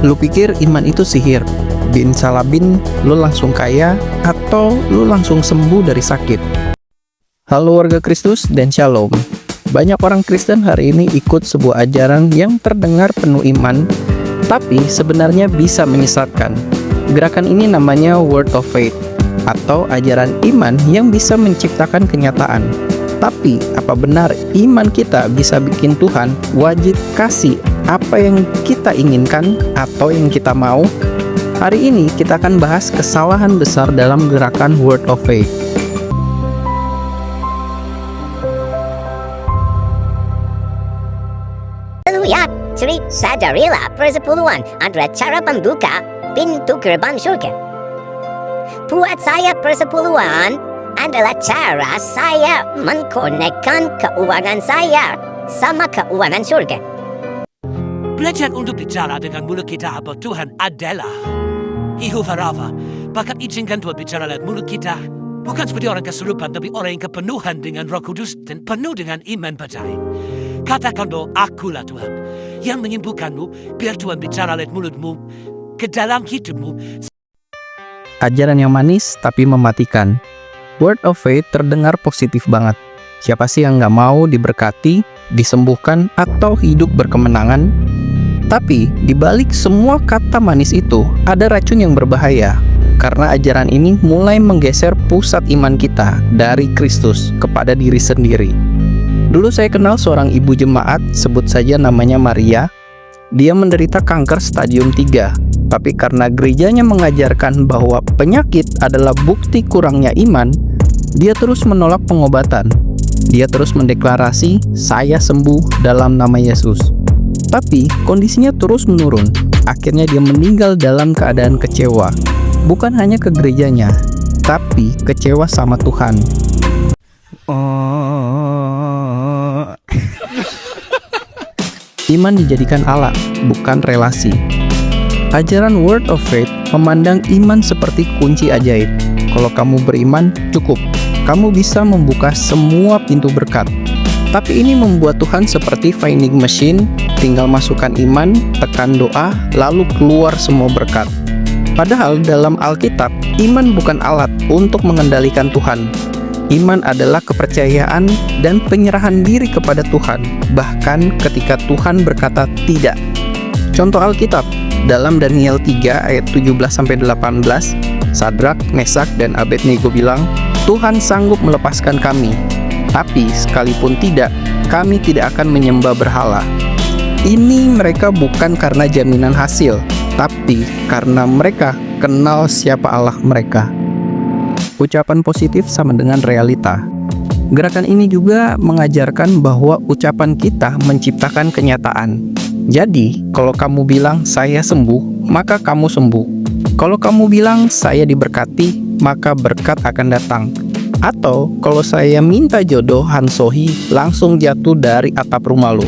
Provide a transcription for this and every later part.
Lu pikir iman itu sihir? Bin salabin, lu langsung kaya, atau lu langsung sembuh dari sakit? Halo warga Kristus dan Shalom. Banyak orang Kristen hari ini ikut sebuah ajaran yang terdengar penuh iman, tapi sebenarnya bisa menyesatkan. Gerakan ini namanya Word of Faith, atau ajaran iman yang bisa menciptakan kenyataan. Tapi, apa benar iman kita bisa bikin Tuhan wajib kasih apa yang kita inginkan atau yang kita mau? Hari ini kita akan bahas kesalahan besar dalam gerakan Word of Faith. Haleluya, sadarilah persepuluhan adalah cara membuka pintu gerbang surga. Buat saya persepuluhan adalah cara saya mengkonekkan keuangan saya sama keuangan surga. Belajar untuk bicara dengan mulut kita bahwa Tuhan adalah Yehovah Rafa. Bahkan izinkan Tuhan bicara lewat mulut kita. Bukan seperti orang kesurupan, tapi orang yang kepenuhan dengan Roh Kudus dan penuh dengan iman percaya. Katakan bahwa akulah Tuhan yang menyembuhkanmu, biar Tuhan bicara lewat mulutmu ke dalam hidupmu. Ajaran yang manis tapi mematikan. Word of Faith terdengar positif banget. Siapa sih yang nggak mau diberkati, disembuhkan, atau hidup berkemenangan? Tapi, di balik semua kata manis itu, ada racun yang berbahaya. Karena ajaran ini mulai menggeser pusat iman kita dari Kristus kepada diri sendiri. Dulu saya kenal seorang ibu jemaat, sebut saja namanya Maria. Dia menderita kanker stadium 3. Tapi karena gerejanya mengajarkan bahwa penyakit adalah bukti kurangnya iman, dia terus menolak pengobatan. Dia terus mendeklarasi, "Saya sembuh dalam nama Yesus." Tapi kondisinya terus menurun. Akhirnya dia meninggal dalam keadaan kecewa. Bukan hanya ke gerejanya, tapi kecewa sama Tuhan. Iman dijadikan alat, bukan relasi. Ajaran Word of Faith memandang iman seperti kunci ajaib. Kalau kamu beriman, cukup. Kamu bisa membuka semua pintu berkat. Tapi ini membuat Tuhan seperti vending machine, tinggal masukkan iman, tekan doa, lalu keluar semua berkat. Padahal dalam Alkitab, iman bukan alat untuk mengendalikan Tuhan. Iman adalah kepercayaan dan penyerahan diri kepada Tuhan, bahkan ketika Tuhan berkata tidak. Contoh Alkitab, dalam Daniel 3 ayat 17-18, Sadrak, Mesak, dan Abednego bilang, "Tuhan sanggup melepaskan kami. Tapi sekalipun tidak, kami tidak akan menyembah berhala." Ini mereka bukan karena jaminan hasil, tapi karena mereka kenal siapa Allah mereka. Ucapan positif sama dengan realita. Gerakan ini juga mengajarkan bahwa ucapan kita menciptakan kenyataan. Jadi, kalau kamu bilang saya sembuh, maka kamu sembuh. Kalau kamu bilang saya diberkati, maka berkat akan datang. Atau kalau saya minta jodoh Hansohi langsung jatuh dari atap rumah lo.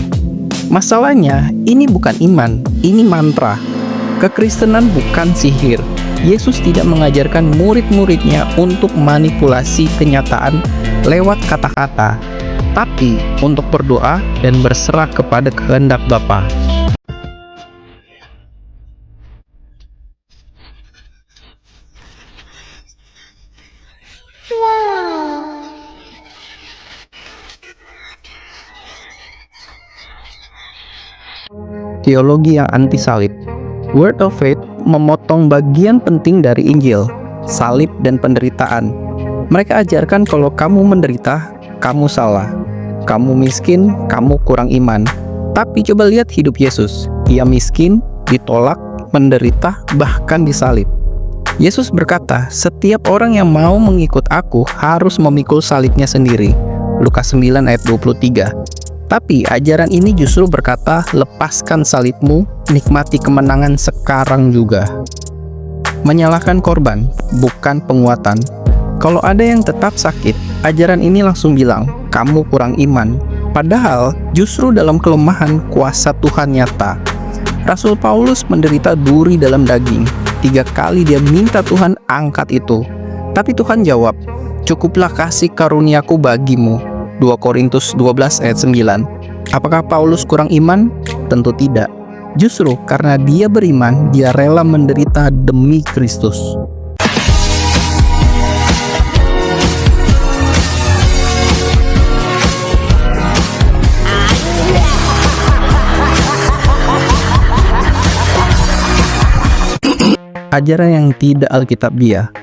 Masalahnya ini bukan iman, ini mantra. Kekristenan bukan sihir. Yesus tidak mengajarkan murid-muridnya untuk manipulasi kenyataan lewat kata-kata, tapi untuk berdoa dan berserah kepada kehendak Bapa. Teologi yang anti-salib. Word of Faith memotong bagian penting dari Injil, salib dan penderitaan. Mereka ajarkan kalau kamu menderita, kamu salah. Kamu miskin, kamu kurang iman. Tapi coba lihat hidup Yesus. Ia miskin, ditolak, menderita, bahkan disalib. Yesus berkata, setiap orang yang mau mengikut aku harus memikul salibnya sendiri. Lukas 9 ayat 23. Tapi ajaran ini justru berkata, lepaskan salibmu, nikmati kemenangan sekarang juga. Menyalahkan korban, bukan penguatan. Kalau ada yang tetap sakit, ajaran ini langsung bilang, kamu kurang iman. Padahal justru dalam kelemahan kuasa Tuhan nyata. Rasul Paulus menderita duri dalam daging. 3 kali dia minta Tuhan angkat itu. Tapi Tuhan jawab, cukuplah kasih karuniaku bagimu. 2 Korintus 12 ayat 9. Apakah Paulus kurang iman? Tentu tidak. Justru karena dia beriman, dia rela menderita demi Kristus. Ajaran yang tidak alkitabiah.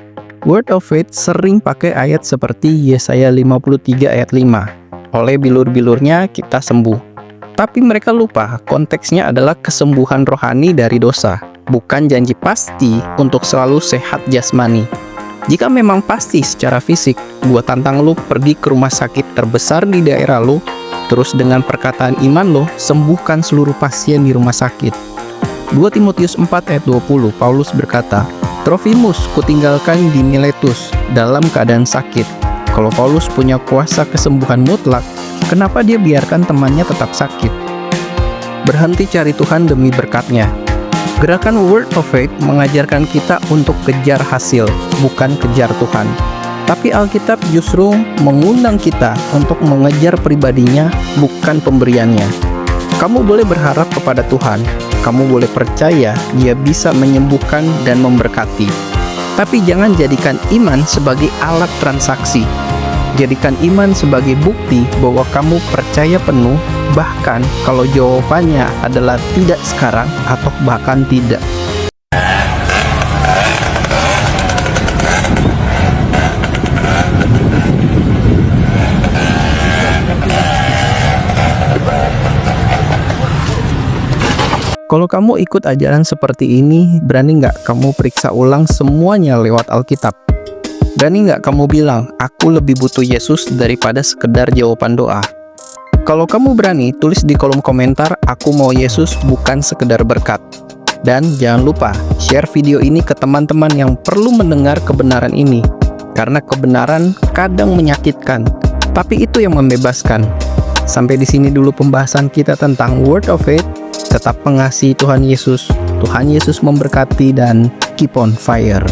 Word of Faith sering pakai ayat seperti Yesaya 53 ayat 5. Oleh bilur-bilurnya kita sembuh. Tapi mereka lupa konteksnya adalah kesembuhan rohani dari dosa, bukan janji pasti untuk selalu sehat jasmani. Jika memang pasti secara fisik, gua tantang lu pergi ke rumah sakit terbesar di daerah lu, terus dengan perkataan iman lu, sembuhkan seluruh pasien di rumah sakit. 2 Timotius 4 ayat 20, Paulus berkata, Trofimus kutinggalkan di Miletus dalam keadaan sakit. Kalau Paulus punya kuasa kesembuhan mutlak, kenapa dia biarkan temannya tetap sakit? Berhenti cari Tuhan demi berkatnya. Gerakan Word of Faith mengajarkan kita untuk kejar hasil, bukan kejar Tuhan. Tapi Alkitab justru mengundang kita untuk mengejar pribadinya, bukan pemberiannya. Kamu boleh berharap kepada Tuhan, kamu boleh percaya Dia bisa menyembuhkan dan memberkati. Tapi jangan jadikan iman sebagai alat transaksi. Jadikan iman sebagai bukti bahwa kamu percaya penuh, bahkan kalau jawabannya adalah tidak sekarang atau bahkan tidak. Kalau kamu ikut ajaran seperti ini, berani nggak kamu periksa ulang semuanya lewat Alkitab? Berani nggak kamu bilang, aku lebih butuh Yesus daripada sekedar jawaban doa? Kalau kamu berani, tulis di kolom komentar, aku mau Yesus bukan sekedar berkat. Dan jangan lupa, share video ini ke teman-teman yang perlu mendengar kebenaran ini. Karena kebenaran kadang menyakitkan, tapi itu yang membebaskan. Sampai di sini dulu pembahasan kita tentang Word of Faith. Tetap mengasihi Tuhan Yesus memberkati dan keep on fire.